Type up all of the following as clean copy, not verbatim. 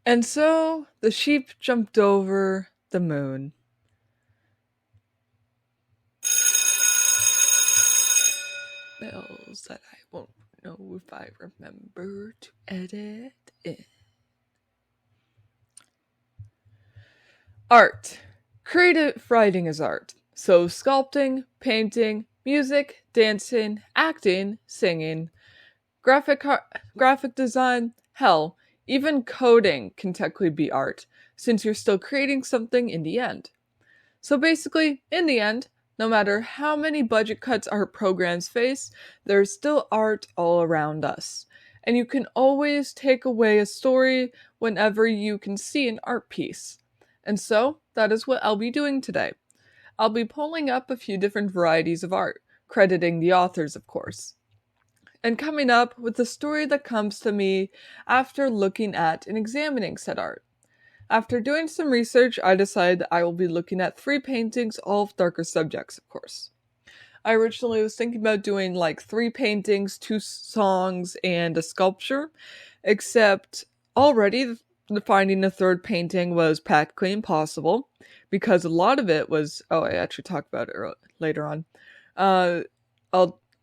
And so the sheep jumped over the moon. Bells that I won't know if I remember to edit in. Art. Creative writing is art. So sculpting, painting, music, dancing, acting, singing, graphic design, hell, even coding can technically be art, since you're still creating something in the end. So basically, in the end, no matter how many budget cuts our programs face, there's still art all around us. And you can always take away a story whenever you can see an art piece. And so, that is what I'll be doing today. I'll be pulling up a few different varieties of art, crediting the authors, of course, and coming up with the story that comes to me after looking at and examining said art. After doing some research, I decided that I will be looking at 3 paintings, all of darker subjects, of course. I originally was thinking about doing like 3 paintings, 2 songs, and a sculpture, except already finding a third painting was practically impossible, because a lot of it was, I actually talked about it later on.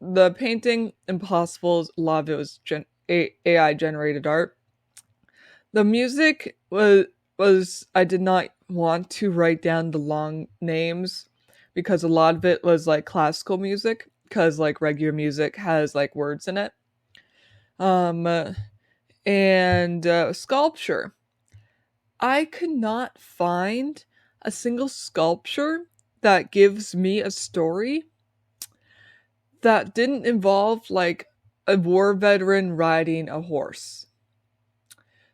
The painting impossible, a lot of it was AI generated art. The music was I did not want to write down the long names because a lot of it was like classical music, because like regular music has like words in it. And sculpture. I could not find a single sculpture that gives me a story that didn't involve like a war veteran riding a horse.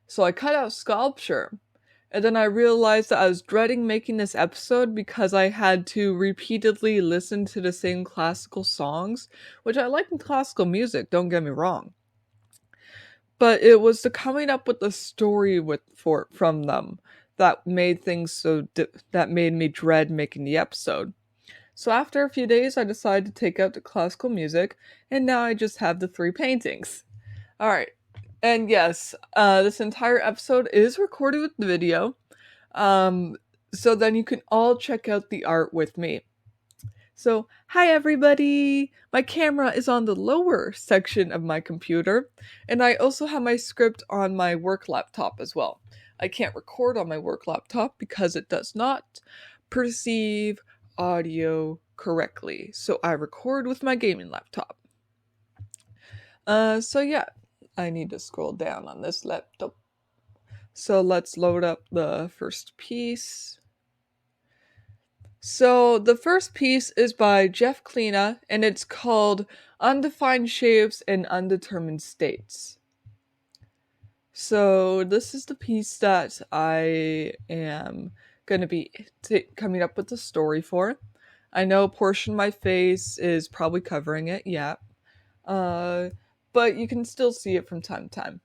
So I cut out sculpture. And then I realized that I was dreading making this episode because I had to repeatedly listen to the same classical songs, which I like in classical music, don't get me wrong. But it was the coming up with the story from them that made things that made me dread making the episode. So after a few days, I decided to take out the classical music, and now I just have the 3 paintings. Alright, and yes, this entire episode is recorded with the video, so then you can all check out the art with me. So, hi everybody! My camera is on the lower section of my computer, and I also have my script on my work laptop as well. I can't record on my work laptop because it does not perceive audio correctly, so I record with my gaming laptop. So yeah, I need to scroll down on this laptop. So let's load up the first piece. So the first piece is by Jeff Klena, and it's called Undefined Shapes and Undetermined States. So this is the piece that I am going to be coming up with the story for. I know a portion of my face is probably covering it, yeah. But you can still see it from time to time.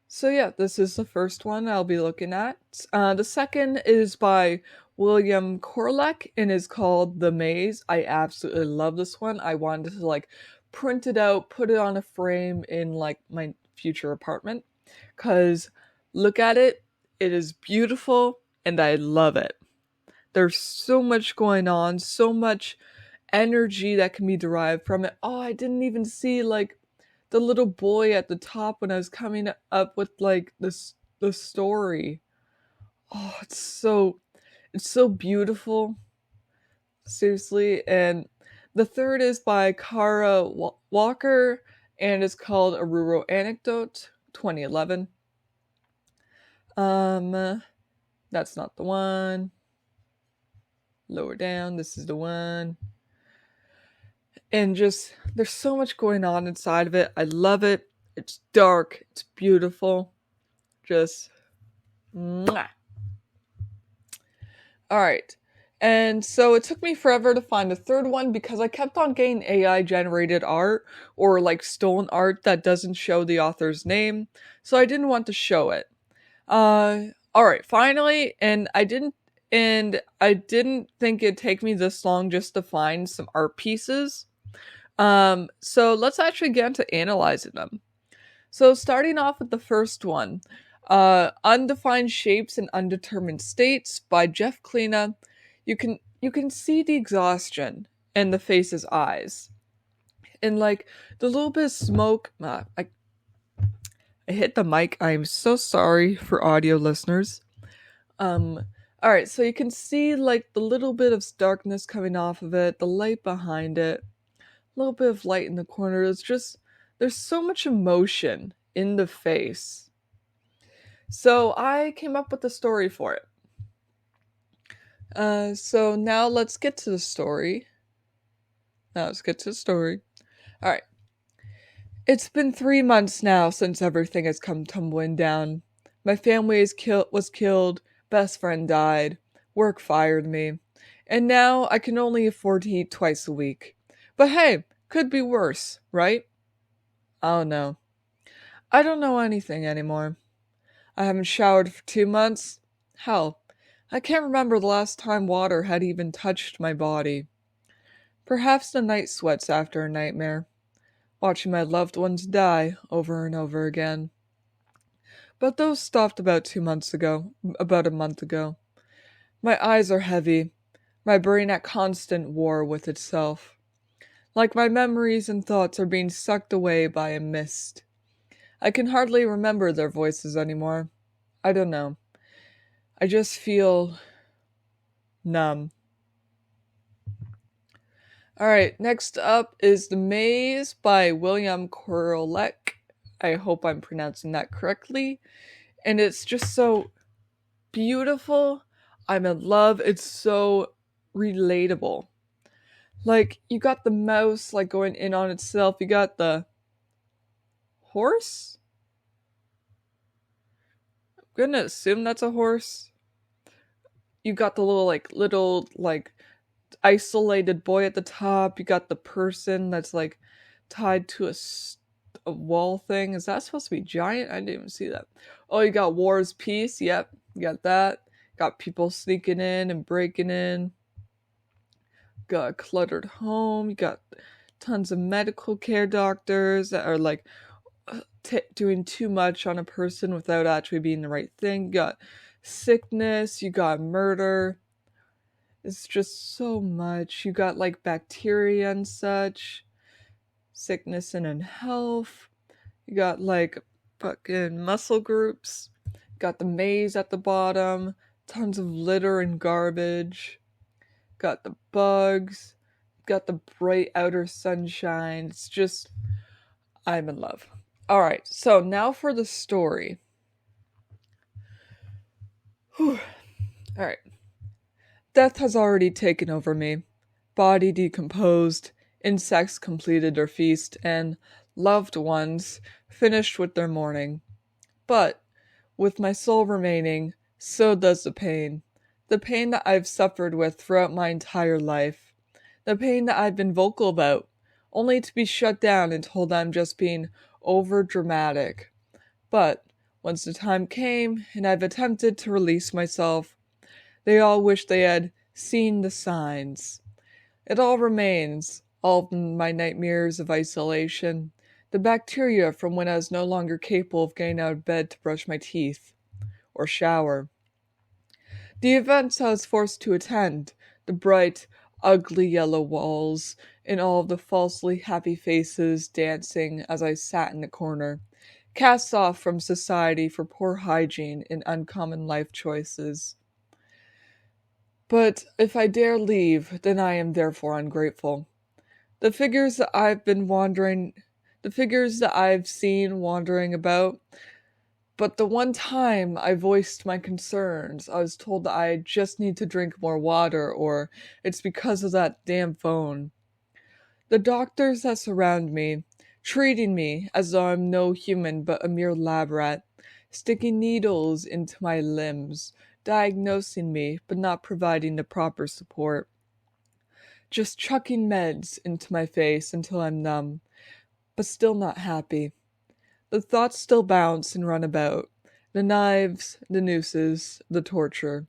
So yeah, this is the first one I'll be looking at. The second is by William Korlek and is called The Maze. I absolutely love this one. I wanted to like print it out, put it on a frame in like my future apartment, because look at it, it is beautiful and I love it. There's so much going on, so much energy that can be derived from it. Oh, I didn't even see like the little boy at the top when I was coming up with like the story. Oh, it's so beautiful. Seriously. And the third is by Kara Walker and it's called A Rural Anecdote, 2011. That's not the one. Lower down, this is the one. And just, there's so much going on inside of it. I love it. It's dark. It's beautiful. Just, mwah. Alright. And so it took me forever to find a third one because I kept on getting AI generated art or like stolen art that doesn't show the author's name. So I didn't want to show it. Alright, finally, and I didn't think it'd take me this long just to find some art pieces. So let's actually get into analyzing them. So starting off with the first one, Undefined Shapes and Undetermined States by Jeff Klena. You can see the exhaustion in the face's eyes. And like the little bit of smoke, I hit the mic. I'm so sorry for audio listeners. Um, all right, so you can see like the little bit of darkness coming off of it, the light behind it, a little bit of light in the corner. There's so much emotion in the face. So I came up with a story for it. So now let's get to the story. All right. It's been 3 months now since everything has come tumbling down. My family was killed, best friend died, work fired me, and now I can only afford to eat twice a week. But hey, could be worse, right? Oh no. I don't know anything anymore. I haven't showered for 2 months. Hell, I can't remember the last time water had even touched my body. Perhaps the night sweats after a nightmare, watching my loved ones die over and over again. But those stopped about a month ago. My eyes are heavy, my brain at constant war with itself. Like my memories and thoughts are being sucked away by a mist. I can hardly remember their voices anymore. I don't know. I just feel numb. Alright, next up is The Maze by William Korolek. I hope I'm pronouncing that correctly. And it's just so beautiful. I'm in love. It's so relatable. Like, you got the mouse, like, going in on itself. You got the horse? I'm gonna assume that's a horse. You got the little, isolated boy at the top. You got the person that's, like, tied to a wall thing. Is that supposed to be giant? I didn't even see that. Oh, you got War's Peace. Yep, you got that. Got people sneaking in and breaking in. Got a cluttered home. You got tons of medical care doctors that are like doing too much on a person without actually being the right thing. You got sickness. You got murder. It's just so much. You got like bacteria and such. Sickness and unhealth. You got like fucking muscle groups. Got the maze at the bottom. Tons of litter and garbage. Got the bugs. Got the bright outer sunshine. It's just, I'm in love. Alright, so now for the story. Alright. Death has already taken over me. Body decomposed, insects completed their feast, and loved ones finished with their mourning. But, with my soul remaining, so does the pain. The pain that I've suffered with throughout my entire life. The pain that I've been vocal about, only to be shut down and told I'm just being over dramatic. But, once the time came, and I've attempted to release myself, they all wish they had seen the signs. It all remains, all of my nightmares of isolation, the bacteria from when I was no longer capable of getting out of bed to brush my teeth, or shower. The events I was forced to attend, the bright, ugly yellow walls, and all of the falsely happy faces dancing as I sat in the corner, cast off from society for poor hygiene and uncommon life choices. But if I dare leave, then I am therefore ungrateful. The figures that I've seen wandering about, but the one time I voiced my concerns, I was told that I just need to drink more water, or it's because of that damn phone. The doctors that surround me, treating me as though I'm no human but a mere lab rat, sticking needles into my limbs, diagnosing me but not providing the proper support. Just chucking meds into my face until I'm numb, but still not happy. The thoughts still bounce and run about. The knives, the nooses, the torture,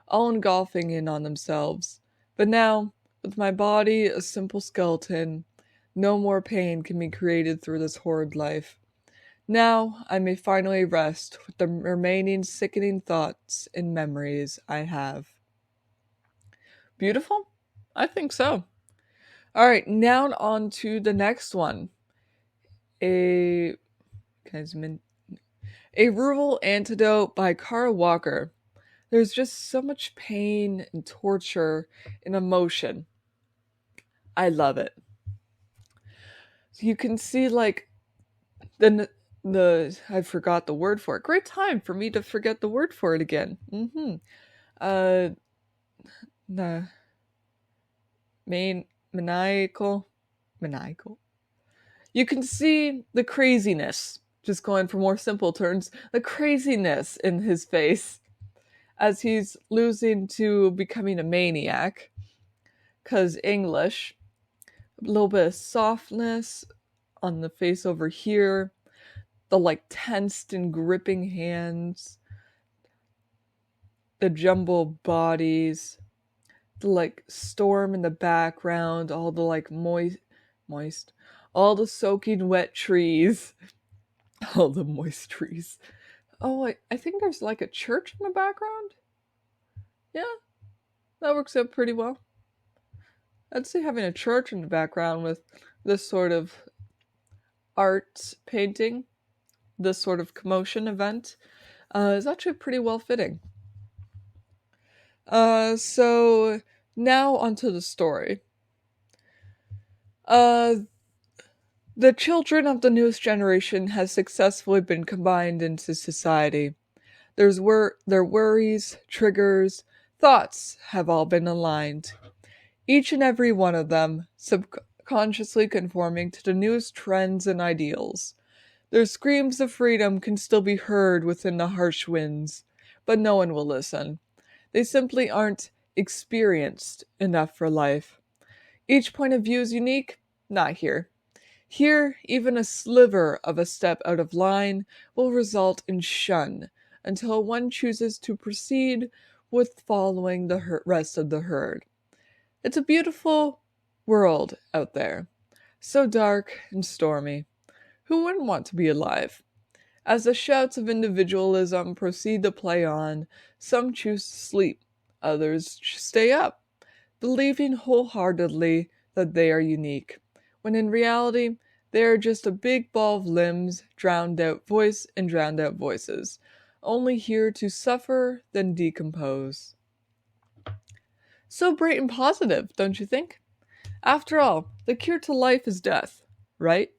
all engulfing in on themselves. But now, with my body a simple skeleton, no more pain can be created through this horrid life. Now I may finally rest with the remaining sickening thoughts and memories I have. Beautiful? I think so. All right, now on to the next one. A A Rural Antidote by Kara Walker. There's just so much pain and torture and emotion. I love it. You can see like the I forgot the word for it. Great time for me to forget the word for it again. Uh the maniacal. You can see the craziness, just going for more simple terms, the craziness in his face as he's losing to becoming a maniac. Cause English, a little bit of softness on the face over here, the like tensed and gripping hands, the jumbled bodies, the like storm in the background, all the like moist, all the soaking wet trees, all the moist trees. Oh, I think there's like a church in the background. Yeah, that works out pretty well. I'd say having a church in the background with this sort of art painting, this sort of commotion event, is actually pretty well fitting. So now onto the story. The children of the newest generation has successfully been combined into society. Their worries, triggers, thoughts have all been aligned. Each and every one of them subconsciously conforming to the newest trends and ideals. Their screams of freedom can still be heard within the harsh winds, but no one will listen. They simply aren't experienced enough for life. Each point of view is unique? Not here. Here, even a sliver of a step out of line will result in shun until one chooses to proceed with following the rest of the herd. It's a beautiful world out there, so dark and stormy. Who wouldn't want to be alive? As the shouts of individualism proceed to play on, some choose to sleep, others stay up, believing wholeheartedly that they are unique, when in reality, they are just a big ball of limbs, drowned out voices, only here to suffer, then decompose. So bright and positive, don't you think? After all, the cure to life is death, right?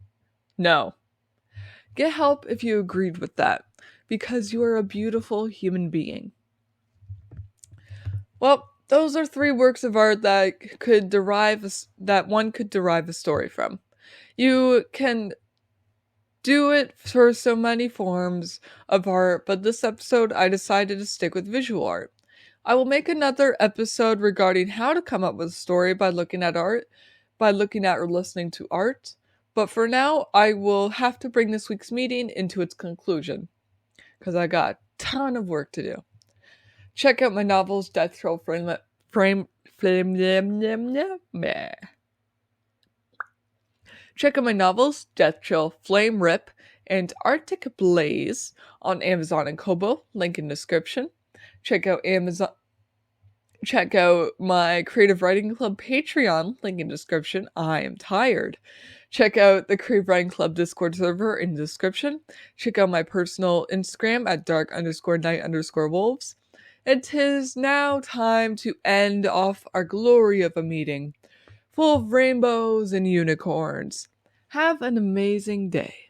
No. Get help if you agreed with that, because you are a beautiful human being. Well, those are 3 works of art that one could derive a story from. You can do it for so many forms of art, but this episode I decided to stick with visual art. I will make another episode regarding how to come up with a story by looking at or listening to art. But for now, I will have to bring this week's meeting into its conclusion, because I got a ton of work to do. Check out my novels, Death Troll Check out my novels, Death Chill, Flame Rip, and Arctic Blaze on Amazon and Kobo, link in description. Check out my Creative Writing Club Patreon, link in description. I am tired. Check out the Creative Writing Club Discord server in the description. Check out my personal Instagram at dark_night_wolves. It is now time to end off our glory of a meeting, full of rainbows and unicorns. Have an amazing day.